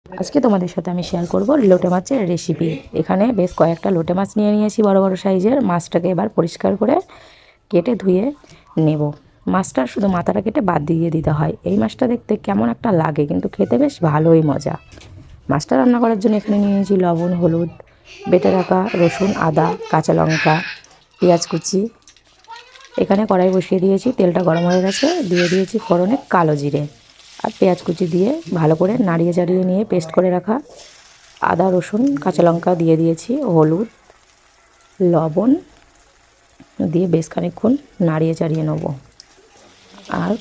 আজকে তোমাদের সাথে আমি শেয়ার করব লোটে মাছের রেসিপি। এখানে বেশ কয়েকটা লোটে মাছ নিয়ে নিয়েছি বড় বড় সাইজের। মাছটাকে এবার পরিষ্কার করে কেটে ধুয়ে নেব। মাছটার শুধু মাথাটা কেটে বাদ দিয়ে দিতে হয়। এই মাছটা দেখতে কেমন একটা লাগে, কিন্তু খেতে বেশ ভালোই মজা। মাছটা রান্না করার জন্য এখানে নিয়ে নিয়েছি লবণ, হলুদ, বেটে রাখা রসুন, আদা, কাঁচা লঙ্কা, পেঁয়াজ কুচি। এখানে কড়াই বসিয়ে দিয়েছি, তেলটা গরম হয়ে গেছে, দিয়ে দিয়েছি ফোড়নে কালো জিরে আর পেঁয়াজ কুচি দিয়ে ভালো করে নাড়িয়ে চাড়িয়ে নিয়ে পেস্ট করে রাখা আদা, রসুন, কাঁচা লঙ্কা দিয়ে দিয়েছি, হলুদ, লবণ দিয়ে বেশ খানিকক্ষণ নাড়িয়ে চাড়িয়ে নেব। আর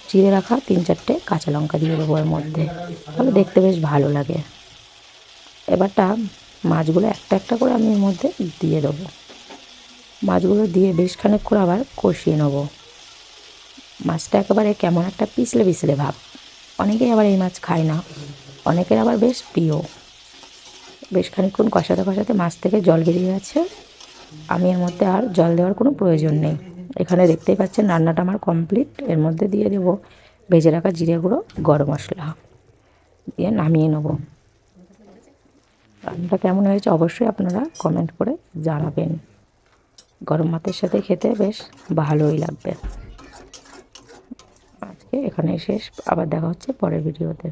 চিড়ে রাখা 3-4টে কাঁচা লঙ্কা দিয়ে দেবো এর মধ্যে, তাহলে দেখতে বেশ ভালো লাগে। এবারটা মাছগুলো একটা একটা করে আমি এর মধ্যে দিয়ে দেবো। মাছগুলো দিয়ে বেশ খানিকক্ষণ আবার কষিয়ে নেব। মাছটা একেবারে কেমন একটা পিছলে পিছলে ভাব। অনেকেই আবার এই মাছ খায় না, অনেকের আবার বেশ প্রিয়। বেশ খানিকক্ষণ কষাতে কষাতে মাছ থেকে জল বেরিয়ে গেছে। আমি এর মধ্যে আর জল দেওয়ার কোনো প্রয়োজন নেই। এখানে দেখতেই পাচ্ছেন রান্নাটা আমার কমপ্লিট। এর মধ্যে দিয়ে দেব ভেজে রাখা জিরে গুঁড়ো, গরম মশলা দিয়ে নামিয়ে নেব। রান্নাটা কেমন হয়েছে অবশ্যই আপনারা কমেন্ট করে জানাবেন। গরম ভাতের সাথে খেতে বেশ ভালোই লাগবে। আজকে এখানেই শেষ, আবার দেখা হচ্ছে পরের ভিডিওতে।